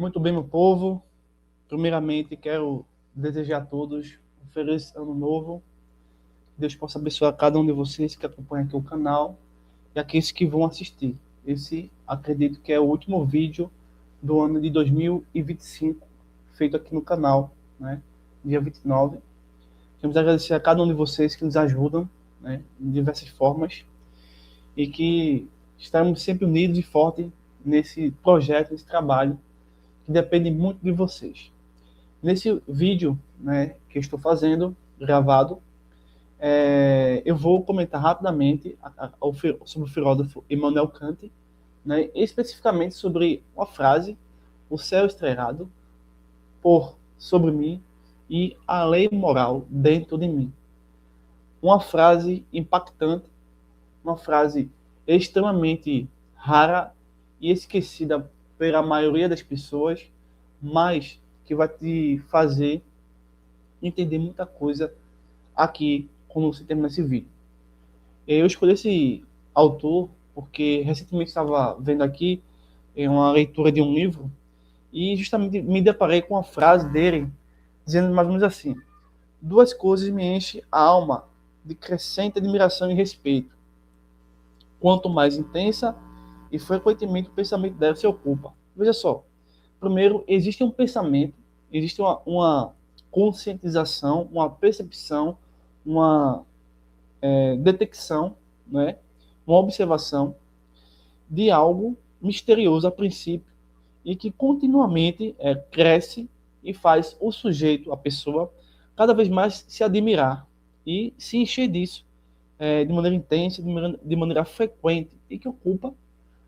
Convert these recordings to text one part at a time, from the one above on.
Muito bem, meu povo. Primeiramente, quero desejar a todos um feliz ano novo. Que Deus possa abençoar cada um de vocês que acompanha aqui o canal e aqueles que vão assistir. Esse, acredito que é o último vídeo do ano de 2025, feito aqui no canal, né? Dia 29. Queremos agradecer a cada um de vocês que nos ajudam, né? De diversas formas e que estamos sempre unidos e fortes nesse projeto, nesse trabalho, que depende muito de vocês. Nesse vídeo, né, que eu estou fazendo, gravado, eu vou comentar rapidamente sobre o filósofo Immanuel Kant, né, especificamente sobre uma frase, o céu estrelado por sobre mim e a lei moral dentro de mim. Uma frase impactante, uma frase extremamente rara e esquecida pela maioria das pessoas, mas que vai te fazer entender muita coisa aqui quando você terminar esse vídeo. Eu escolhi esse autor porque recentemente estava vendo aqui uma leitura de um livro e justamente me deparei com uma frase dele dizendo mais ou menos assim: duas coisas me enchem a alma de crescente admiração e respeito. Quanto mais intensa e frequentemente o pensamento dela se ocupa. Veja só, primeiro, existe um pensamento, existe uma conscientização, uma percepção, uma detecção, né, uma observação de algo misterioso a princípio e que continuamente cresce e faz o sujeito, a pessoa, cada vez mais se admirar e se encher disso de maneira intensa, de maneira frequente e que ocupa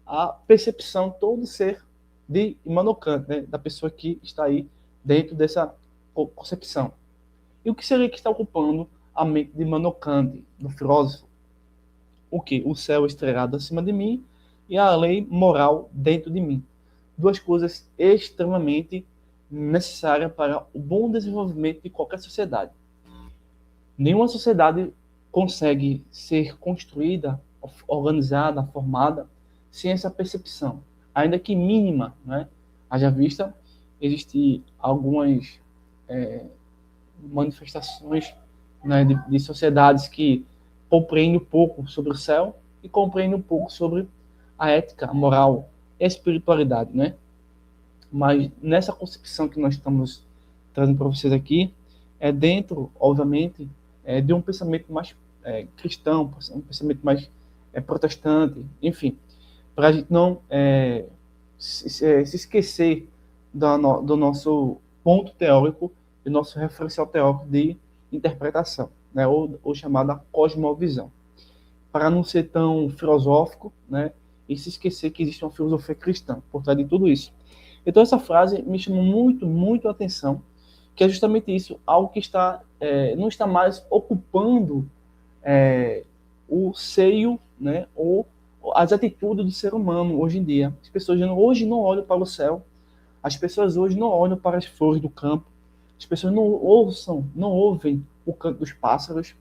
a percepção todo ser de Immanuel Kant, né, da pessoa que está aí dentro dessa concepção. E o que seria que está ocupando a mente de Immanuel Kant, do filósofo? O que? O céu estrelado acima de mim e a lei moral dentro de mim. Duas coisas extremamente necessárias para o bom desenvolvimento de qualquer sociedade. Nenhuma sociedade consegue ser construída, organizada, formada, sem essa percepção, ainda que mínima, né? Haja vista, existem algumas manifestações, né, de sociedades que compreendem um pouco sobre o céu e compreendem um pouco sobre a ética, a moral e a espiritualidade, né? Mas nessa concepção que nós estamos trazendo para vocês aqui, é dentro, obviamente, de um pensamento mais cristão, um pensamento mais protestante, enfim, para a gente não se esquecer do nosso ponto teórico, do nosso referencial teórico de interpretação, né, ou chamada cosmovisão, para não ser tão filosófico, né, e se esquecer que existe uma filosofia cristã por trás de tudo isso. Então essa frase me chamou muito, muito a atenção, que é justamente isso, algo que não está mais ocupando o seio, né, ou as atitudes do ser humano hoje em dia. As pessoas hoje não olham para o céu, as pessoas hoje não olham para as flores do campo, as pessoas não ouvem o canto dos pássaros,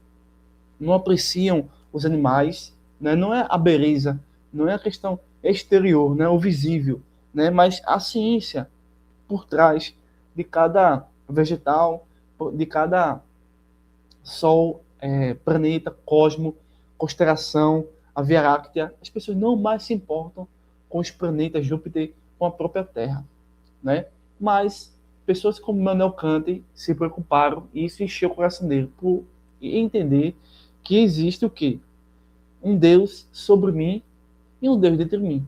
não apreciam os animais, né? Não é a beleza, não é a questão exterior, né? O visível, né? Mas a ciência por trás de cada vegetal, de cada Sol, planeta, cosmo, constelação, a Via Láctea. As pessoas não mais se importam com os planetas, Júpiter, com a própria Terra, né? Mas pessoas como Manuel Kant se preocuparam e isso encheu o coração dele por entender que existe o quê? Um Deus sobre mim e um Deus dentro de mim.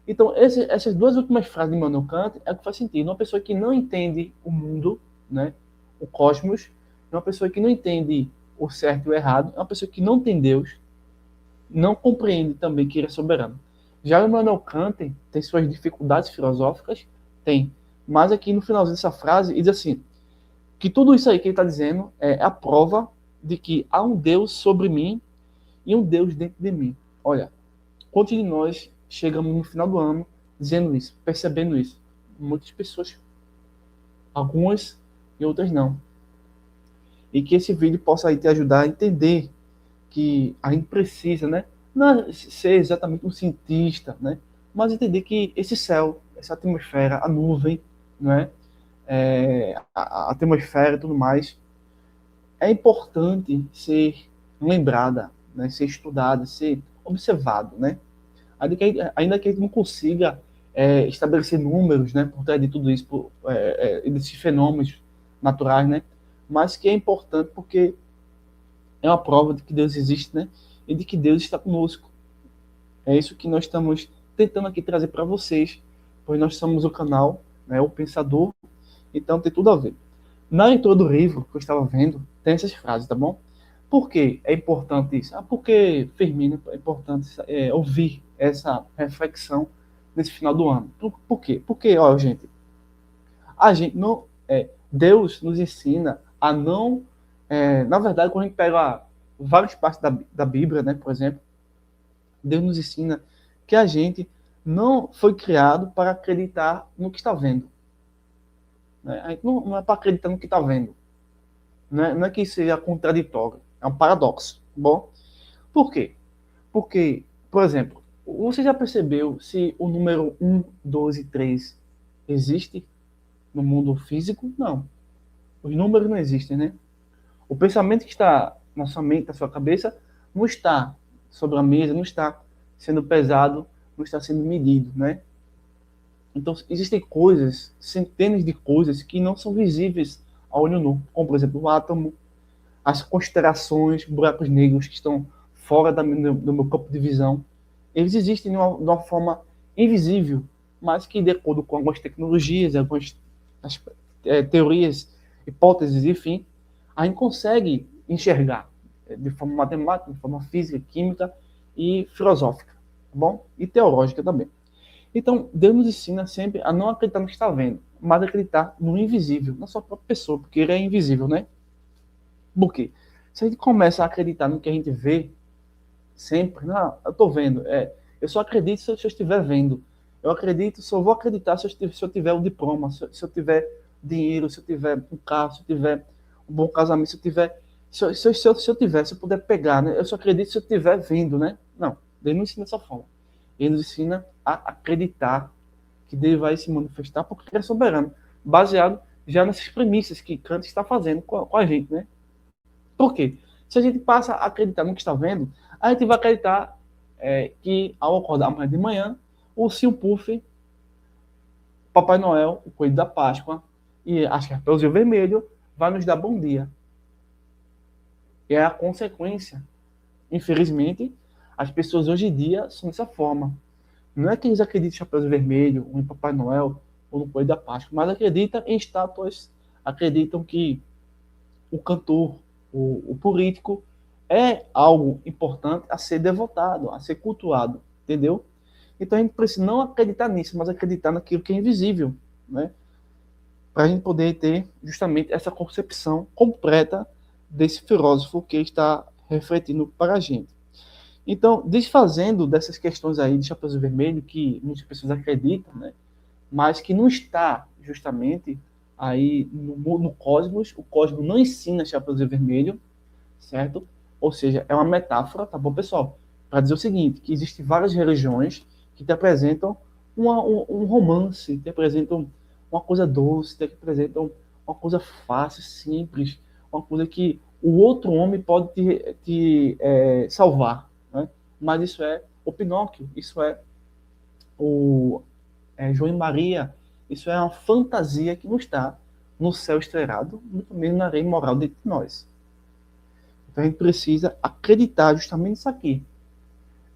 Então, essas duas últimas frases de Manuel Kant é o que faz sentido. Uma pessoa que não entende o mundo, né, o cosmos, é uma pessoa que não entende o certo e o errado, é uma pessoa que não tem Deus, não compreende também que ele é soberano. Já o Immanuel Kant tem suas dificuldades filosóficas, tem, mas aqui no finalzinho dessa frase, ele diz assim, que tudo isso aí que ele está dizendo é a prova de que há um Deus sobre mim e um Deus dentro de mim. Olha, quantos de nós chegamos no final do ano dizendo isso, percebendo isso? Muitas pessoas, algumas e outras não. E que esse vídeo possa aí te ajudar a entender que a gente precisa, né? Não é ser exatamente um cientista, né? Mas entender que esse céu, essa atmosfera, a nuvem, não é? A atmosfera e tudo mais, é importante ser lembrada, né? Ser estudada, ser observado, né? Ainda que a gente não consiga estabelecer números, né, por trás de tudo isso, desses fenômenos naturais, né? Mas que é importante porque é uma prova de que Deus existe, né? E de que Deus está conosco. É isso que nós estamos tentando aqui trazer para vocês, pois nós somos o canal, né, o Pensador, então tem tudo a ver. Na leitura do livro que eu estava vendo, tem essas frases, tá bom? Por que é importante isso? Porque, Firmino, é importante ouvir essa reflexão nesse final do ano. Por quê? Porque, ó, gente, a gente não. Deus nos ensina a não. Na verdade, quando a gente pega várias partes da Bíblia, né, por exemplo, Deus nos ensina que a gente não foi criado para acreditar no que está vendo. Né? A gente não é para acreditar no que está vendo. Não é que isso seja contraditório. É um paradoxo. Bom, por quê? Porque, por exemplo, você já percebeu se o número 1, 2 e 3 existe no mundo físico? Não. Os números não existem, né? O pensamento que está na sua mente, na sua cabeça, não está sobre a mesa, não está sendo pesado, não está sendo medido, né? Então, existem coisas, centenas de coisas que não são visíveis ao olho nu, como, por exemplo, o átomo, as constelações, buracos negros que estão fora do meu campo de visão. Eles existem de uma forma invisível, mas que, de acordo com algumas tecnologias, algumas teorias, hipóteses, enfim, a gente consegue enxergar de forma matemática, de forma física, química e filosófica, tá bom? E teológica também. Então, Deus nos ensina sempre a não acreditar no que está vendo, mas acreditar no invisível, na sua própria pessoa, porque ele é invisível, né? Por quê? Se a gente começa a acreditar no que a gente vê, sempre, não, eu estou vendo, eu só acredito se eu estiver vendo. Eu acredito, só vou acreditar se eu tiver um diploma, se eu tiver dinheiro, se eu tiver um carro, se eu tiver um bom casamento, se eu tiver. Se eu tiver, se eu puder pegar, né? Eu só acredito se eu estiver vendo, né? Não, Deus não ensina dessa forma. Ele nos ensina a acreditar que Deus vai se manifestar porque ele é soberano, baseado já nessas premissas que Kant está fazendo com a gente, né? Por quê? Se a gente passa a acreditar no que está vendo, a gente vai acreditar que ao acordar amanhã de manhã, o Sim Puff, Papai Noel, o Coelho da Páscoa e a Chapeuzinho Vermelho vai nos dar bom dia. E é a consequência. Infelizmente, as pessoas hoje em dia são dessa forma. Não é que eles acreditam em Chapeuzinho Vermelho, ou em Papai Noel, ou no Coelho da Páscoa, mas acreditam em estátuas, acreditam que o cantor, o político, é algo importante a ser devotado, a ser cultuado, entendeu? Então a gente precisa não acreditar nisso, mas acreditar naquilo que é invisível, né? Para a gente poder ter justamente essa concepção completa desse filósofo que está refletindo para a gente. Então, desfazendo dessas questões aí de Chapeuzinho Vermelho, que muitas pessoas acreditam, né? Mas que não está justamente aí no cosmos, o cosmos não ensina Chapeuzinho Vermelho, certo? Ou seja, é uma metáfora, tá bom, pessoal? Para dizer o seguinte, que existem várias religiões que te apresentam um romance, te apresentam uma coisa doce, te apresentam uma coisa fácil, simples, uma coisa que o outro homem pode te salvar, né? Mas isso é o Pinóquio, isso é o João e Maria, isso é uma fantasia que não está no céu estrelado, muito menos na lei moral de nós. Então a gente precisa acreditar justamente nisso aqui.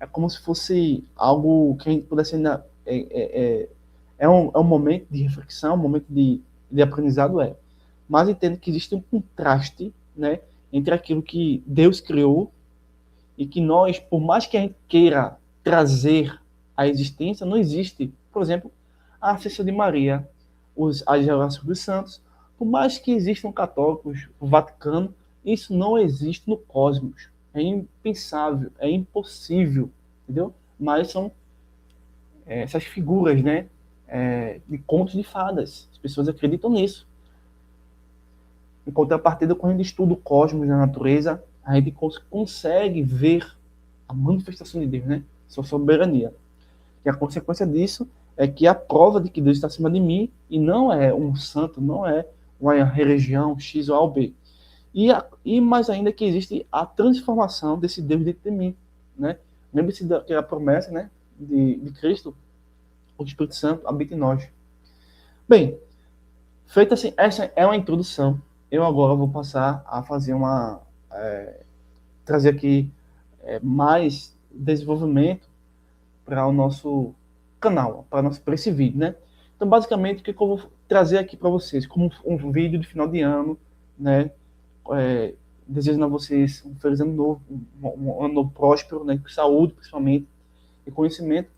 É como se fosse algo que a gente pudesse ainda. É um momento de reflexão, um momento de aprendizado, mas entendo que existe um contraste, né, entre aquilo que Deus criou e que nós, por mais que a gente queira trazer à existência, não existe. Por exemplo, a Ascensão de Maria, as relações dos santos, por mais que existam católicos, o Vaticano, isso não existe no cosmos. É impensável, é impossível, entendeu? Mas são essas figuras, né, de contos de fadas. As pessoas acreditam nisso. Em contrapartida, quando a gente estuda o cosmos na natureza, a gente consegue ver a manifestação de Deus, né? Sua soberania. E a consequência disso é que a prova de que Deus está acima de mim e não é um santo, não é uma religião X ou B. E mais ainda que existe a transformação desse Deus dentro de mim, né? Lembre-se daquela promessa, né, de Cristo, o Espírito Santo habita em nós. Bem, feita assim, essa é uma introdução. Eu agora vou passar a fazer trazer aqui mais desenvolvimento para o nosso canal, para esse vídeo, né? Então, basicamente, o que eu vou trazer aqui para vocês, como um vídeo de final de ano, né? Desejando a vocês um feliz ano novo, um ano novo próspero, né? Com saúde, principalmente, e conhecimento.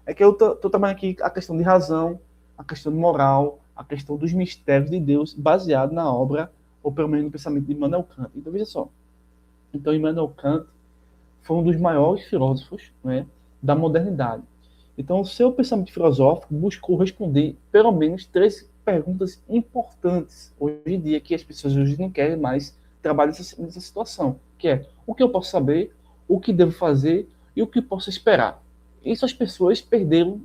É que eu tô trabalhando aqui a questão de razão, a questão de moral, a questão dos mistérios de Deus, baseado na obra, ou pelo menos no pensamento de Immanuel Kant. Então, veja só. Então, Immanuel Kant foi um dos maiores filósofos, né, da modernidade. Então, o seu pensamento filosófico buscou responder pelo menos 3 perguntas importantes hoje em dia, que as pessoas hoje não querem mais trabalhar nessa situação, que é o que eu posso saber, o que devo fazer e o que posso esperar. Isso as pessoas perderam,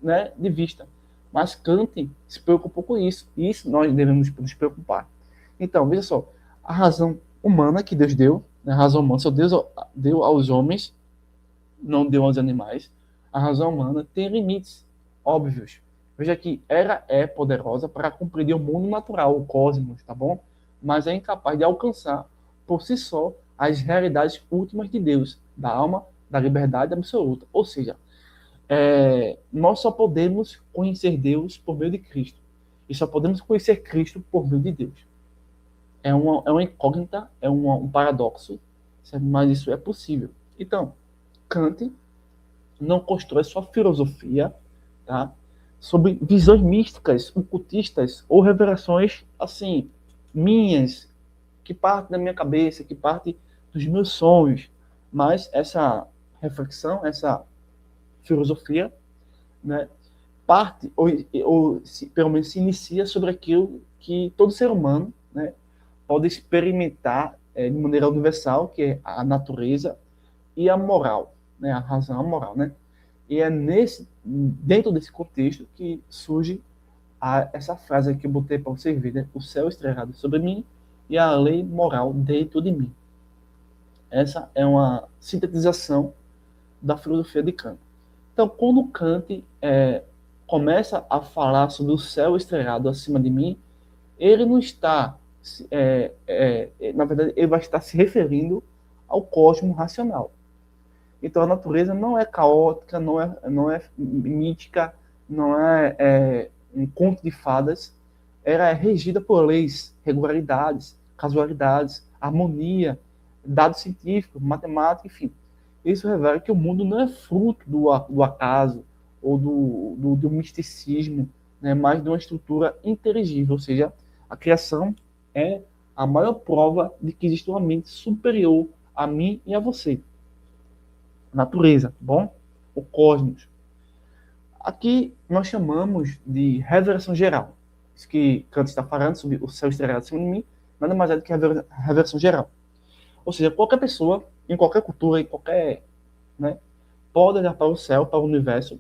né, de vista. Mas Kant se preocupou com isso, e isso nós devemos nos preocupar. Então, veja só, a razão humana que Deus deu, né, a razão humana, só Deus deu aos homens, não deu aos animais. A razão humana tem limites óbvios. Veja que ela é poderosa para compreender o mundo natural, o cosmos, tá bom? Mas é incapaz de alcançar por si só as realidades últimas de Deus, da alma, da liberdade absoluta. Ou seja, nós só podemos conhecer Deus por meio de Cristo. E só podemos conhecer Cristo por meio de Deus. É uma incógnita, é um paradoxo, certo? Mas isso é possível. Então, Kant não constrói sua filosofia, tá, sobre visões místicas, ocultistas ou revelações assim minhas, que partem da minha cabeça, que partem dos meus sonhos. Mas essa reflexão, essa filosofia, né, parte pelo menos se inicia sobre aquilo que todo ser humano, né, pode experimentar de maneira universal, que é a natureza e a moral, né, a razão, a moral, né? E é dentro desse contexto que surge essa frase que eu botei para vocês verem, né? O céu estrelado sobre mim e a lei moral dentro de mim. Essa é uma sintetização da filosofia de Kant. Então, quando Kant começa a falar sobre o céu estrelado acima de mim, ele não está, na verdade, ele vai estar se referindo ao cosmos racional. Então, a natureza não é caótica, não é mítica, não é um conto de fadas. Ela é regida por leis, regularidades, casualidades, harmonia, dados científicos, matemática, enfim. Isso revela que o mundo não é fruto do acaso ou do misticismo, né, mas de uma estrutura inteligível, ou seja, a criação é a maior prova de que existe uma mente superior a mim e a você. Natureza, tá bom? O cosmos. Aqui nós chamamos de revelação geral. Isso que Kant está falando sobre o céu estrelado acima de mim, nada mais é do que revelação geral. Ou seja, qualquer pessoa, em qualquer cultura, em qualquer, né, pode olhar para o céu, para o universo,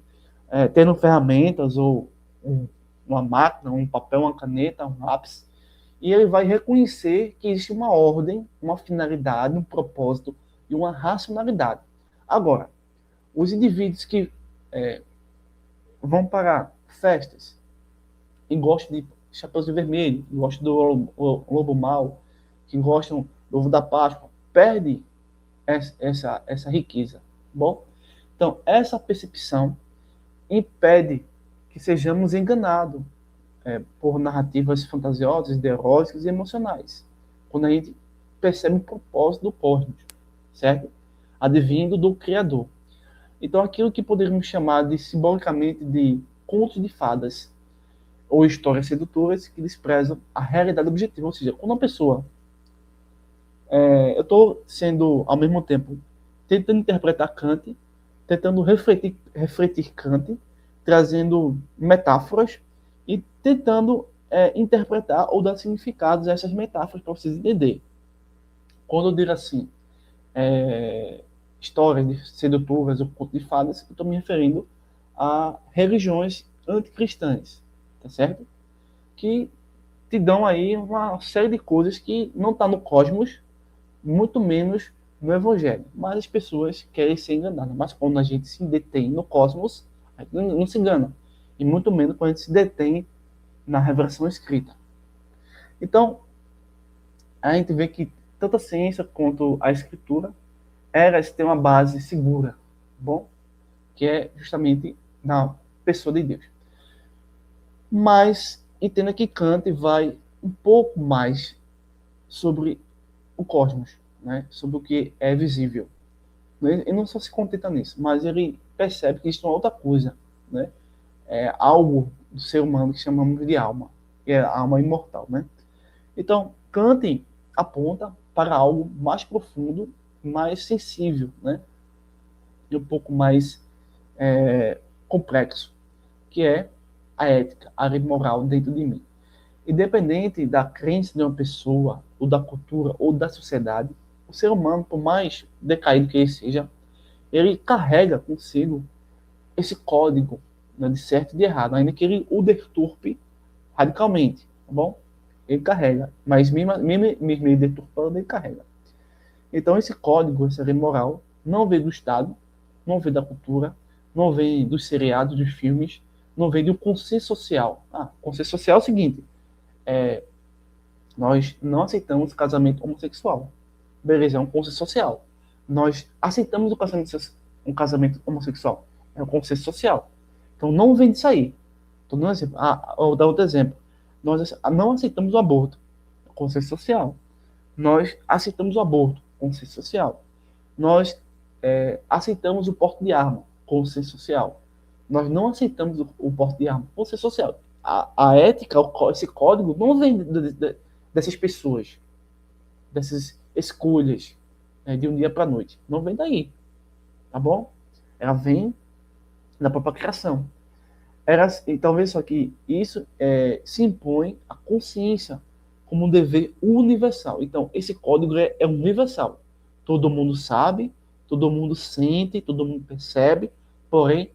tendo ferramentas ou uma máquina, um papel, uma caneta, um lápis, e ele vai reconhecer que existe uma ordem, uma finalidade, um propósito e uma racionalidade. Agora, os indivíduos que vão para festas e gostam de Chapeuzinho Vermelho, que gostam do Lobo Mau, que gostam do Ovo da Páscoa, perdem essa riqueza. Bom, então, essa percepção impede que sejamos enganados por narrativas fantasiosas, ideológicas e emocionais, quando a gente percebe o propósito do cosmos, certo? Advindo do Criador. Então, aquilo que poderíamos chamar de simbolicamente de contos de fadas ou histórias sedutoras que desprezam a realidade objetiva. Ou seja, quando uma pessoa... eu estou sendo, ao mesmo tempo, tentando interpretar Kant, tentando refletir Kant, trazendo metáforas e tentando interpretar ou dar significados a essas metáforas para vocês entenderem. Quando eu digo assim, histórias sedutoras ou contos de fadas, eu estou me referindo a religiões anticristãs, tá certo? Que te dão aí uma série de coisas que não está no cosmos, muito menos no Evangelho. Mas as pessoas querem ser enganadas. Mas quando a gente se detém no cosmos, a gente não se engana. E muito menos quando a gente se detém na revelação escrita. Então, a gente vê que tanto a ciência quanto a escritura, elas têm uma base segura, bom? Que é justamente na pessoa de Deus. Mas entenda que Kant vai um pouco mais sobre o cosmos, né? Sobre o que é visível. Ele não só se contenta nisso, mas ele percebe que isso é outra coisa, né? É algo do ser humano que chamamos de alma, que é a alma imortal, né? Então, Kant aponta para algo mais profundo, mais sensível, né? E um pouco mais complexo, que é a ética, a lei moral dentro de mim. Independente da crença de uma pessoa, ou da cultura, ou da sociedade, o ser humano, por mais decaído que ele seja, ele carrega consigo esse código, né, de certo e de errado, ainda que ele o deturpe radicalmente, tá bom? Ele carrega, mas mesmo ele deturpando, ele carrega. Então esse código, essa lei moral, não vem do Estado, não vem da cultura, não vem dos seriados, dos filmes, não vem do consenso social. Consenso social é o seguinte, nós não aceitamos o casamento homossexual. Beleza, é um consenso social. Nós aceitamos um casamento homossexual. É um consenso social. Então não vem disso aí. Estou dando um exemplo. Vou dar outro exemplo. Nós não aceitamos o aborto. É um consenso social. Nós aceitamos o aborto. Consenso social. Nós aceitamos o porte de arma. Consenso social. Nós não aceitamos o porte de arma. Consenso social. A ética, esse código, não vem dessas pessoas, dessas escolhas, né, de um dia para a noite. Não vem daí, tá bom? Ela vem da própria criação. E talvez só que isso se impõe à consciência como um dever universal. Então, esse código é universal. Todo mundo sabe, todo mundo sente, todo mundo percebe, porém,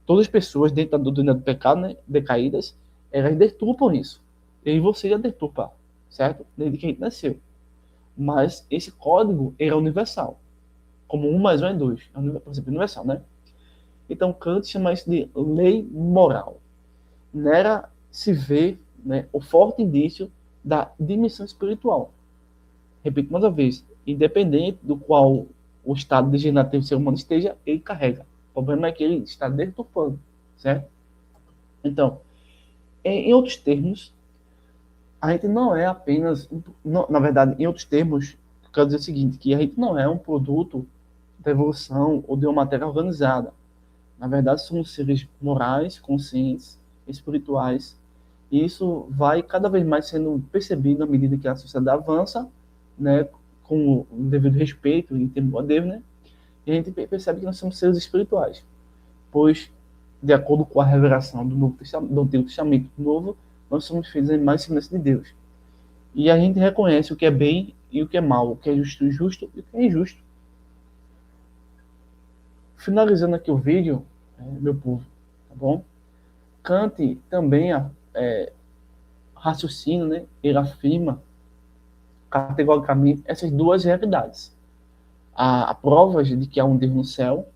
todas as pessoas dentro da doutrina do pecado, né, decaídas, elas deturpam isso. E você já deturpa, certo? Desde que a gente nasceu. Mas esse código é universal. Como 1 mais 1 é 2. É um princípio universal, né? Então, Kant chama isso de lei moral. Nela se vê, né, o forte indício da dimensão espiritual. Repito mais uma vez, independente do qual o estado degenerativo do ser humano esteja, ele carrega. O problema é que ele está deturpando, certo? Então, em outros termos, a gente não é apenas, na verdade, em outros termos, quero dizer o seguinte, que a gente não é um produto da evolução ou de uma matéria organizada. Na verdade, somos seres morais, conscientes, espirituais, e isso vai cada vez mais sendo percebido à medida que a sociedade avança, né, com o devido respeito e temor a Deus, né? E a gente percebe que nós somos seres espirituais, pois, de acordo com a revelação do Novo Testamento, do Antigo Testamento Novo, nós somos feitos em mais semelhança de Deus. E a gente reconhece o que é bem e o que é mal, o que é justo e o que é injusto. Finalizando aqui o vídeo, meu povo, tá bom? Kant também raciocina, né? Ele afirma categoricamente essas duas realidades. Há provas de que há um Deus no céu,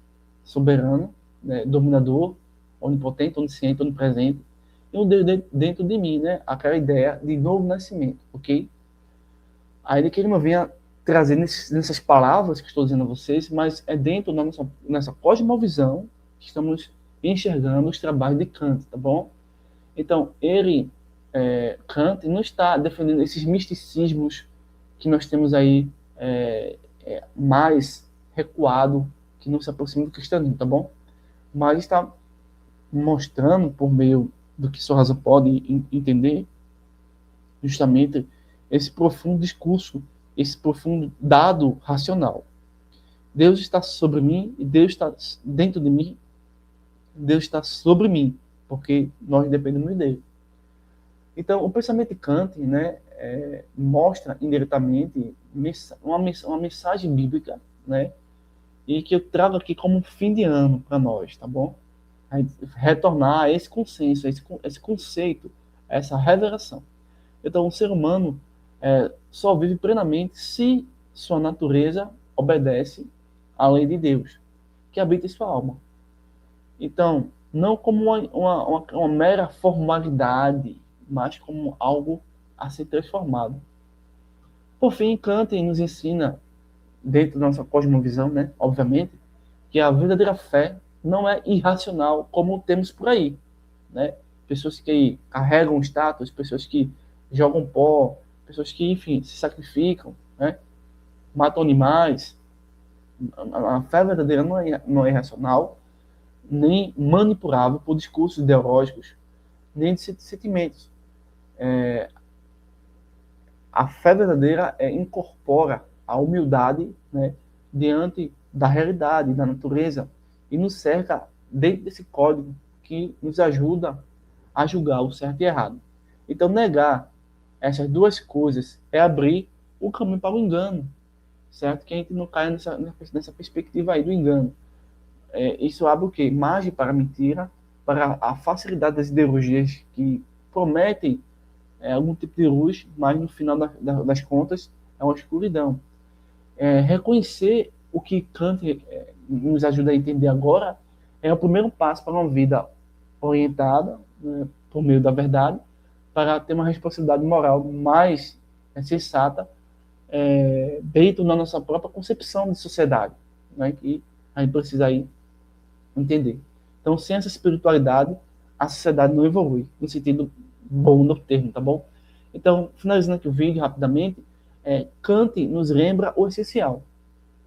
soberano, né? Dominador, onipotente, onisciente, onipresente, e um Deus dentro de mim, né? Aquela ideia de novo nascimento, ok? Aí ele queria vir trazer nessas palavras que estou dizendo a vocês, mas é dentro da nossa cosmovisão que estamos enxergando os trabalhos de Kant, tá bom? Então, Kant não está defendendo esses misticismos que nós temos aí mais recuado, que não se aproxima do cristianismo, tá bom? Mas está mostrando, por meio do que sua razão pode entender, justamente esse profundo discurso, esse profundo dado racional. Deus está sobre mim e Deus está dentro de mim. Deus está sobre mim, porque nós dependemos dele. Então, o pensamento de Kant, né, mostra indiretamente uma mensagem bíblica, né, e que eu trago aqui como fim de ano para nós, tá bom? A gente retornar a esse consenso, a esse conceito, a essa revelação. Então, o ser humano só vive plenamente se sua natureza obedece à lei de Deus, que habita em sua alma. Então, não como uma mera formalidade, mas como algo a ser transformado. Por fim, Kant nos ensina, dentro da nossa cosmovisão, né, obviamente, que a verdadeira fé não é irracional como temos por aí, né? Pessoas que carregam status, pessoas que jogam pó, pessoas que, enfim, se sacrificam, né? Matam animais. A fé verdadeira não é irracional, nem manipulável por discursos ideológicos, nem de sentimentos. A fé verdadeira incorpora a humildade, né, diante da realidade, da natureza, e nos cerca dentro desse código que nos ajuda a julgar o certo e errado. Então, negar essas duas coisas é abrir o caminho para o engano, certo? Que a gente não caia nessa perspectiva aí do engano. Isso abre o quê? Margem para a mentira, para a facilidade das ideologias que prometem algum tipo de luz, mas no final das contas é uma escuridão. Reconhecer o que Kant nos ajuda a entender agora é o primeiro passo para uma vida orientada, né, por meio da verdade, para ter uma responsabilidade moral mais sensata, dentro da nossa própria concepção de sociedade, né, que a gente precisa aí entender. Então, sem essa espiritualidade, a sociedade não evolui, no sentido bom do termo, tá bom? Então, finalizando aqui o vídeo rapidamente, Kant nos lembra o essencial,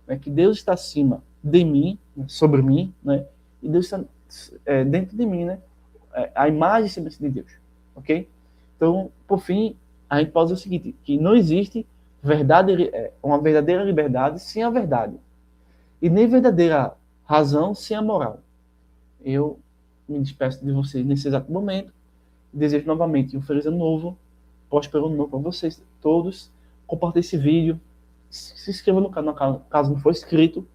né, que Deus está acima de mim, né, sobre mim, né, e Deus está dentro de mim, né, a imagem e semelhança de Deus, ok? Então, por fim, a gente pode dizer o seguinte, que não existe uma verdadeira liberdade sem a verdade, e nem verdadeira razão sem a moral. Eu me despeço de vocês nesse exato momento, desejo novamente um feliz ano novo, próspero ano novo para vocês todos, compartilhe esse vídeo, se inscreva no canal caso não for inscrito,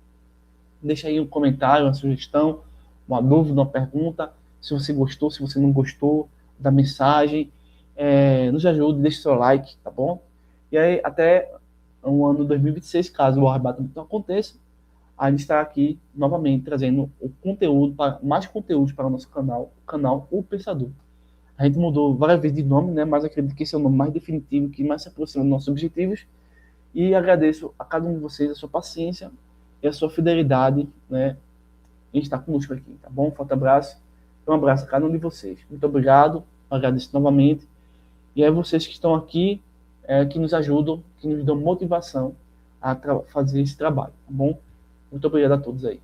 deixa aí um comentário, uma sugestão, uma dúvida, uma pergunta, se você gostou, se você não gostou da mensagem, nos ajude, deixe seu like, tá bom? E aí, até o ano 2026, caso o arrebatamento não aconteça, a gente está aqui novamente trazendo mais conteúdo para o nosso canal, o canal O Pensador. A gente mudou várias vezes de nome, né? Mas acredito que esse é o nome mais definitivo, que mais se aproxima dos nossos objetivos. E agradeço a cada um de vocês a sua paciência e a sua fidelidade, né, em estar conosco aqui, tá bom? Um forte abraço. Um abraço a cada um de vocês. Muito obrigado. Agradeço novamente. E é vocês que estão aqui, que nos ajudam, que nos dão motivação a fazer esse trabalho, tá bom? Muito obrigado a todos aí.